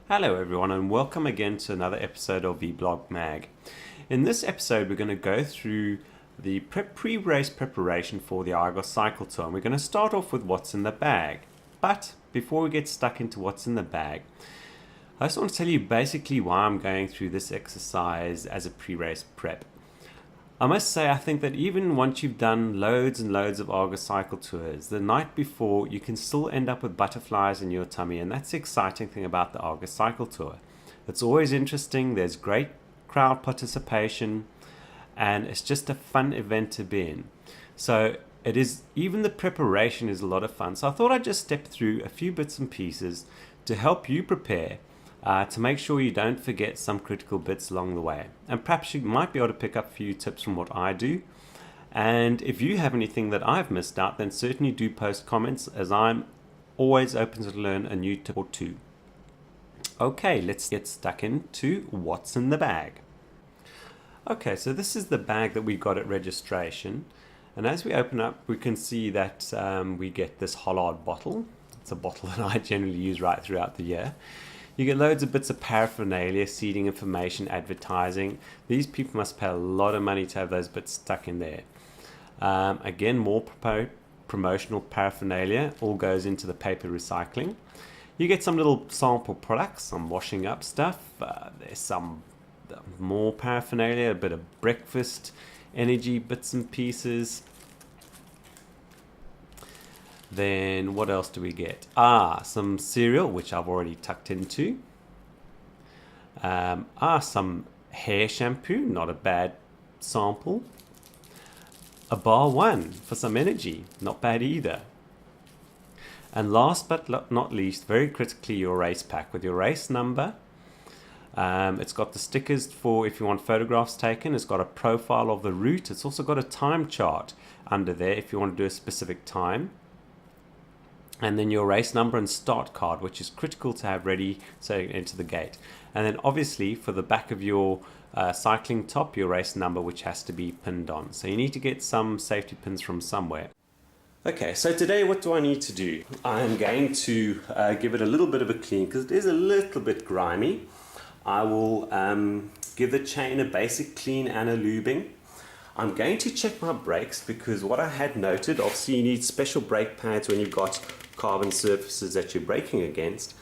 Hello everyone and welcome again to another episode of VBlogMag. In this episode we're going to go through the pre-race preparation for the Argos Cycle Tour, and we're going to start off with what's in the bag. But before we get stuck into what's in the bag, I just want to tell you basically why I'm going through this exercise as a pre-race prep. I must say, I think that even once you've done loads and loads of Argos cycle tours, the night before you can still end up with butterflies in your tummy, and that's the exciting thing about the Argos cycle tour. It's always interesting, there's great crowd participation, and it's just a fun event to be in. So it is, even the preparation is a lot of fun. So I thought I'd just step through a few bits and pieces to help you prepare, to make sure you don't forget some critical bits along the way. And perhaps you might be able to pick up a few tips from what I do. And if you have anything that I've missed out, then certainly do post comments, as I'm always open to learn a new tip or two. Okay, let's get stuck into what's in the bag. Okay, so this is the bag that we got at registration. And as we open up, we can see that we get this Hollard bottle. It's a bottle that I generally use right throughout the year. You get loads of bits of paraphernalia, seating information, advertising. These people must pay a lot of money to have those bits stuck in there. Again, more promotional paraphernalia, all goes into the paper recycling. You get some little sample products, some washing up stuff. There's some more paraphernalia, a bit of breakfast, energy bits and pieces. Then what else do we get? Some cereal, which I've already tucked into. Some hair shampoo, not a bad sample. A bar one for some energy, not bad either. And last but not least, very critically, your race pack with your race number. It's got the stickers for if you want photographs taken. It's got a profile of the route. It's also got a time chart under there if you want to do a specific time. And then your race number and start card, which is critical to have ready so you enter the gate. And then obviously for the back of your cycling top, your race number, which has to be pinned on. So you need to get some safety pins from somewhere. Okay, so today what do I need to do? I'm going to give it a little bit of a clean because it is a little bit grimy. I will give the chain a basic clean and a lubing. I'm going to check my brakes because what I had noted, obviously you need special brake pads when you've got carbon surfaces that you're braking against.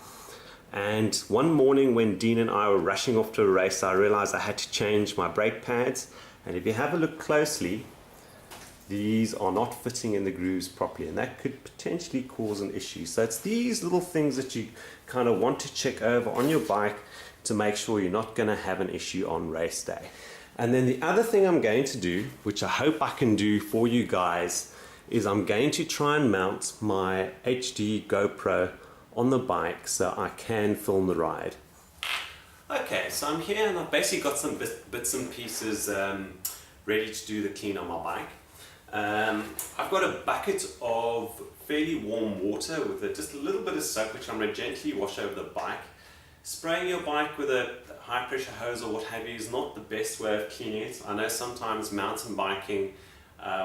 And one morning when Dean and I were rushing off to a race, I realized I had to change my brake pads. And if you have a look closely, these are not fitting in the grooves properly, and that could potentially cause an issue. So it's these little things that you kind of want to check over on your bike to make sure you're not going to have an issue on race day. And then the other thing I'm going to do, which I hope I can do for you guys, is I'm going to try and mount my HD GoPro on the bike so I can film the ride. Okay, so I'm here and I've basically got some bits and pieces ready to do the clean on my bike. I've got a bucket of fairly warm water with just a little bit of soap, which I'm going to gently wash over the bike. Spraying your bike with a high pressure hose or what have you is not the best way of cleaning it. I know sometimes mountain biking,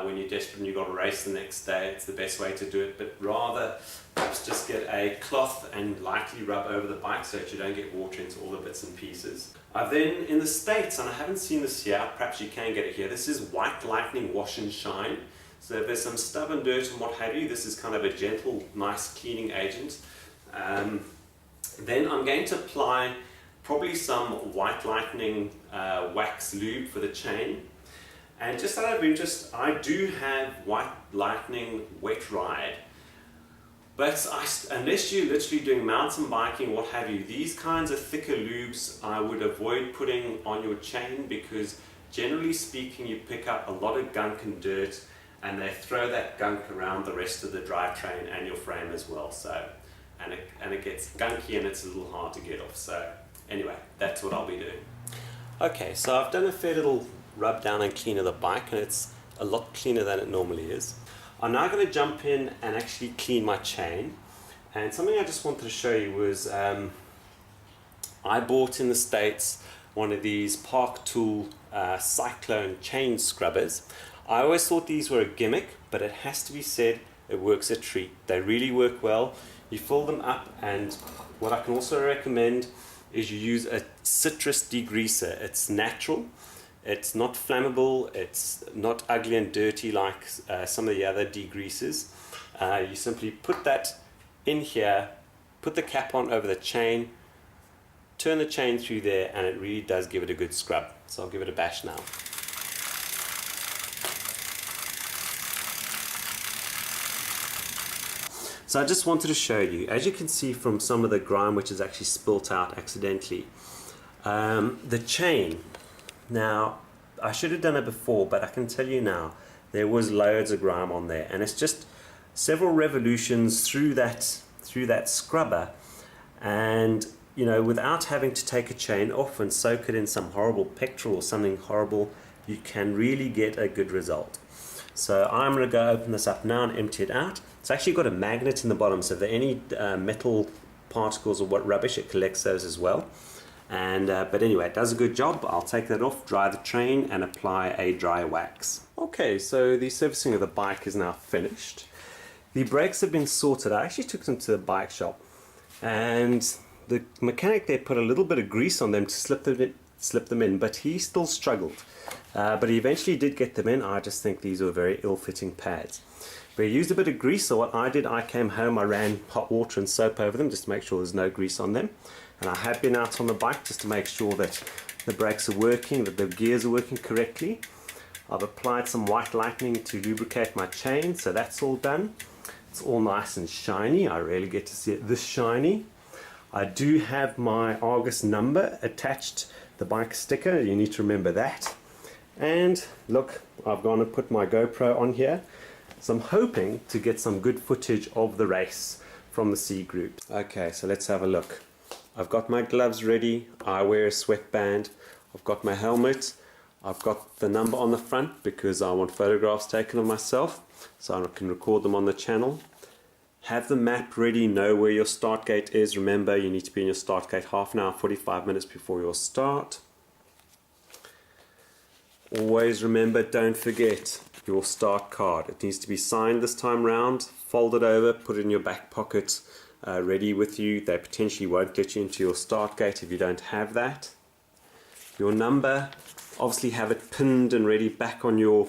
when you're desperate and you've got a race the next day, it's the best way to do it, but rather perhaps just get a cloth and lightly rub over the bike so that you don't get water into all the bits and pieces. I've then, in the States, and I haven't seen this here, perhaps you can get it here, this is White Lightning Wash and Shine. So if there's some stubborn dirt and what have you, this is kind of a gentle, nice cleaning agent. Then I'm going to apply probably some White Lightning wax lube for the chain. And just out of interest, I do have White Lightning Wet Ride. But unless you're literally doing mountain biking, what have you, these kinds of thicker lubes I would avoid putting on your chain because generally speaking you pick up a lot of gunk and dirt and they throw that gunk around the rest of the drivetrain and your frame as well. So. And it gets gunky and it's a little hard to get off. So anyway, that's what I'll be doing. Okay, so I've done a fair little rub down and clean of the bike, and it's a lot cleaner than it normally is. I'm now going to jump in and actually clean my chain. And something I just wanted to show you was I bought in the States one of these Park Tool Cyclone chain scrubbers. I always thought these were a gimmick, but it has to be said, it works a treat. They really work well. You fill them up and What I can also recommend is you use a citrus degreaser. It's natural, it's not flammable, it's not ugly and dirty like some of the other degreasers. You simply put that in here, put the cap on over the chain, turn the chain through there, and it really does give it a good scrub. So I'll give it a bash now. So I just wanted to show you, as you can see from some of the grime which is actually spilt out accidentally, the chain. Now, I should have done it before, but I can tell you now, there was loads of grime on there, and it's just several revolutions through that scrubber, and you know, without having to take a chain off and soak it in some horrible petrol or something horrible, you can really get a good result. So I'm going to go open this up now and empty it out. It's actually got a magnet in the bottom, so if there are any metal particles or what rubbish, it collects those as well. And but anyway, it does a good job. I'll take that off, dry the train, and apply a dry wax. Okay, so the servicing of the bike is now finished. The brakes have been sorted. I actually took them to the bike shop, and the mechanic there put a little bit of grease on them to slip them in, but he still struggled. But he eventually did get them in. I just think these were very ill-fitting pads. But he used a bit of grease, so what I did, I came home, I ran hot water and soap over them just to make sure there's no grease on them. And I have been out on the bike just to make sure that the brakes are working, that the gears are working correctly. I've applied some white lightning to lubricate my chain, so that's all done. It's all nice and shiny. I rarely get to see it this shiny. I do have my Argus number attached, the bike sticker, you need to remember that. And look, I've gone and put my GoPro on here. So I'm hoping to get some good footage of the race from the C group. Okay, so let's have a look. I've got my gloves ready, I wear a sweatband, I've got my helmet, I've got the number on the front because I want photographs taken of myself so I can record them on the channel. Have the map ready, know where your start gate is. Remember, you need to be in your start gate half an hour, 45 minutes before your start. Always remember, don't forget your start card. It needs to be signed this time round, fold it over, put it in your back pocket, ready with you. They potentially won't let you into your start gate if you don't have that. Your number, obviously have it pinned and ready back on your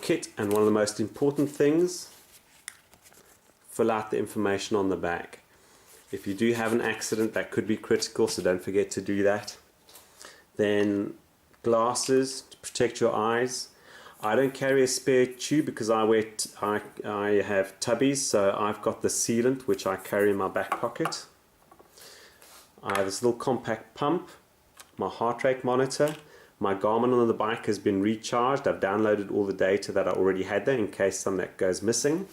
kit, and one of the most important things, fill out the information on the back. If you do have an accident, that could be critical, so don't forget to do that. Then glasses to protect your eyes. I don't carry a spare tube because I have tubbies, so I've got the sealant which I carry in my back pocket. I have this little compact pump, my heart rate monitor. My Garmin on the bike has been recharged. I've downloaded all the data that I already had there in case some that goes missing.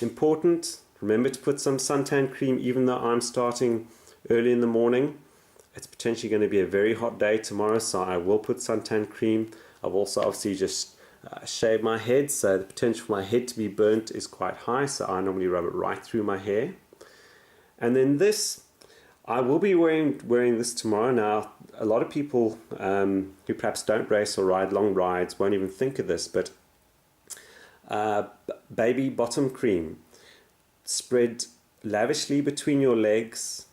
Important, remember to put some suntan cream even though I'm starting early in the morning. It's potentially going to be a very hot day tomorrow, so I will put suntan cream. I've also obviously just shaved my head, so the potential for my head to be burnt is quite high, so I normally rub it right through my hair. And then this, I will be wearing this tomorrow. Now, a lot of people who perhaps don't race or ride long rides won't even think of this, but baby bottom cream spread lavishly between your legs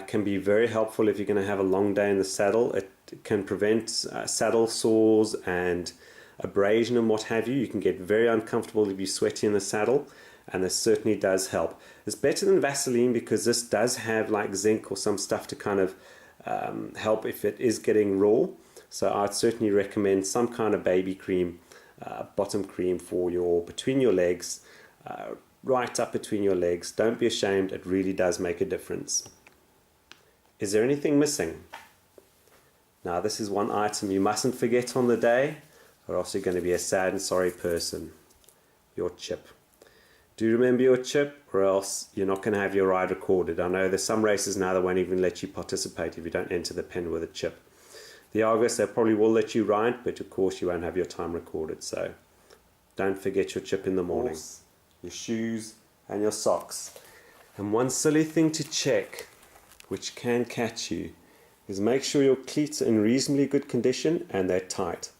can be very helpful if you're going to have a long day in the saddle. It can prevent saddle sores and abrasion and what have you. You can get very uncomfortable if you're sweaty in the saddle, and this certainly does help. It's better than Vaseline because this does have like zinc or some stuff to kind of help if it is getting raw. So I'd certainly recommend some kind of baby cream, bottom cream for between your legs, right up between your legs. Don't be ashamed, it really does make a difference. Is there anything missing? Now this is one item you mustn't forget on the day, or else you're going to be a sad and sorry person. Your chip. Do remember your chip, or else you're not going to have your ride recorded. I know there's some races now that won't even let you participate if you don't enter the pen with a chip. The Argus, they probably will let you ride, but of course you won't have your time recorded, so don't forget your chip in the morning. Your shoes and your socks. And one silly thing to check, which can catch you, is make sure your cleats are in reasonably good condition and they're tight.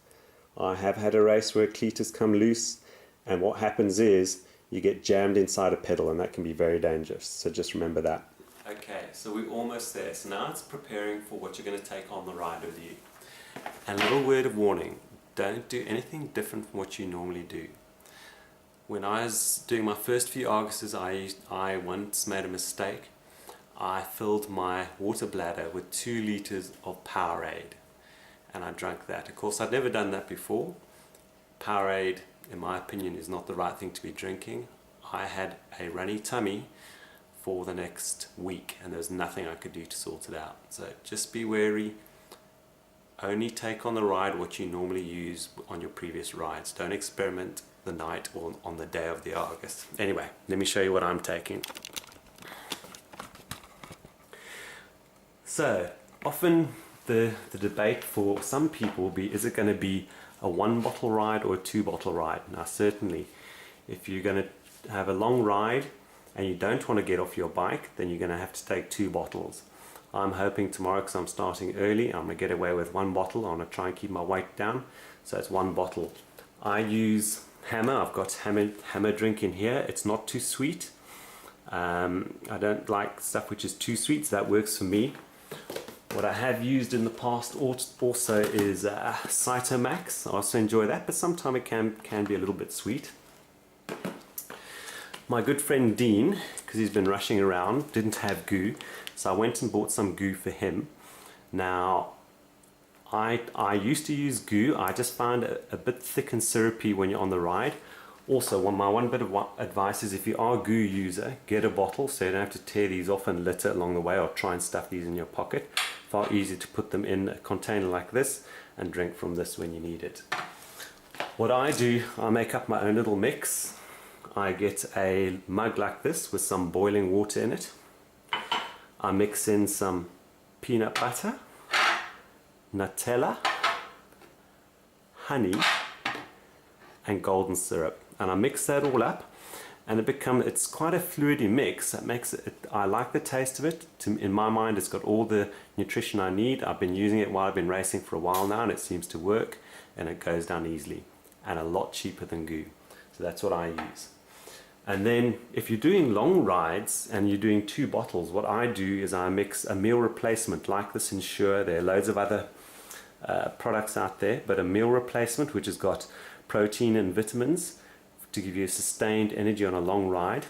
I have had a race where a cleat has come loose, and what happens is you get jammed inside a pedal, and that can be very dangerous, so just remember that. Okay, so we're almost there. So now it's preparing for what you're going to take on the ride with you. And a little word of warning, don't do anything different from what you normally do. When I was doing my first few Arguses, I once made a mistake. I filled my water bladder with 2 liters of Powerade, and I drank that. Of course, I'd never done that before. Powerade, in my opinion, is not the right thing to be drinking. I had a runny tummy for the next week, and there's nothing I could do to sort it out. So just be wary. Only take on the ride what you normally use on your previous rides. Don't experiment the night or on the day of the Argus. Anyway, let me show you what I'm taking. So often the debate for some people will be, is it going to be a 1-bottle ride or a 2-bottle ride? Now certainly, if you're going to have a long ride and you don't want to get off your bike, then you're going to have to take 2 bottles. I'm hoping tomorrow, because I'm starting early, I'm going to get away with 1 bottle. I'm going to try and keep my weight down, so it's 1 bottle. I use Hammer. I've got Hammer drink in here. It's not too sweet. I don't like stuff which is too sweet, so that works for me. What I have used in the past also is Cytomax. I also enjoy that, but sometimes it can be a little bit sweet. My good friend Dean, because he's been rushing around, didn't have goo, so I went and bought some goo for him. Now, I used to use goo. I just found it a bit thick and syrupy when you're on the ride. Also, my one bit of advice is, if you are a goo user, get a bottle so you don't have to tear these off and litter along the way, or try and stuff these in your pocket. Far easier to put them in a container like this and drink from this when you need it. What I do, I make up my own little mix. I get a mug like this with some boiling water in it. I mix in some peanut butter, Nutella, honey, and golden syrup, and I mix that all up, and it's quite a fluidy mix. That makes it, I like the taste of it. In my mind, it's got all the nutrition I need. I've been using it while I've been racing for a while now, and it seems to work, and it goes down easily, and a lot cheaper than goo. So that's what I use. And then if you're doing long rides and you're doing 2 bottles, what I do is I mix a meal replacement like this Ensure. There are loads of other products out there, but a meal replacement which has got protein and vitamins to give you a sustained energy on a long ride.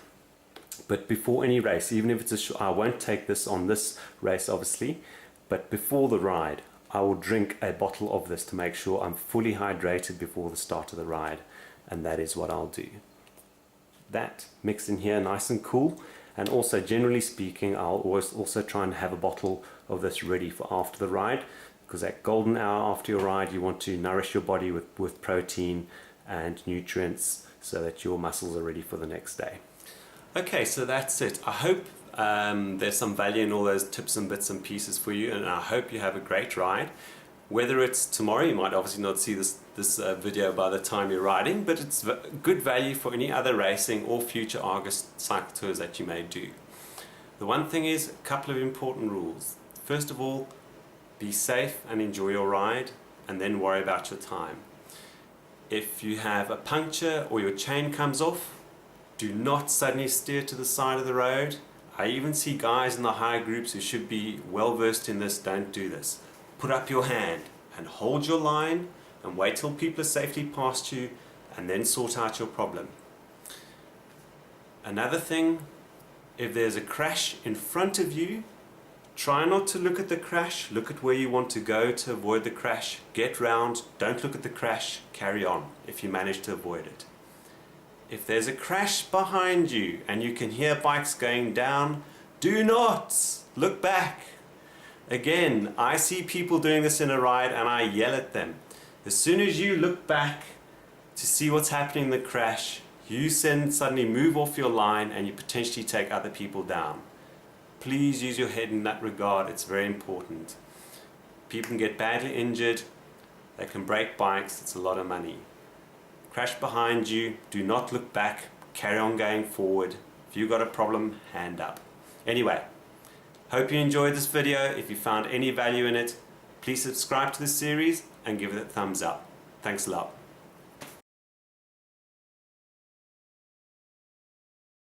But before any race, even if it's I won't take this on this race obviously, but before the ride I will drink a bottle of this to make sure I'm fully hydrated before the start of the ride, and that is what I'll do. That mixed in here nice and cool. And also, generally speaking, I'll always also try and have a bottle of this ready for after the ride, because that golden hour after your ride you want to nourish your body with protein and nutrients so that your muscles are ready for the next day. Okay, so that's it. I hope there's some value in all those tips and bits and pieces for you, and I hope you have a great ride. Whether it's tomorrow, you might obviously not see this video by the time you're riding, but it's good value for any other racing or future Argus cycle tours that you may do. The one thing is, a couple of important rules. First of all, be safe and enjoy your ride, and then worry about your time. If you have a puncture or your chain comes off, do not suddenly steer to the side of the road. I even see guys in the higher groups who should be well versed in this, don't do this. Put up your hand and hold your line and wait till people are safely past you, and then sort out your problem. Another thing, if there's a crash in front of you, try not to look at the crash, look at where you want to go to avoid the crash. Get round, don't look at the crash, carry on if you manage to avoid it. If there's a crash behind you and you can hear bikes going down, do not look back. Again, I see people doing this in a ride and I yell at them. As soon as you look back to see what's happening in the crash, you suddenly move off your line and you potentially take other people down. Please use your head in that regard, it's very important. People can get badly injured, they can break bikes, it's a lot of money. Crash behind you, do not look back, carry on going forward. If you've got a problem, hand up. Anyway, hope you enjoyed this video. If you found any value in it, please subscribe to this series and give it a thumbs up. Thanks a lot.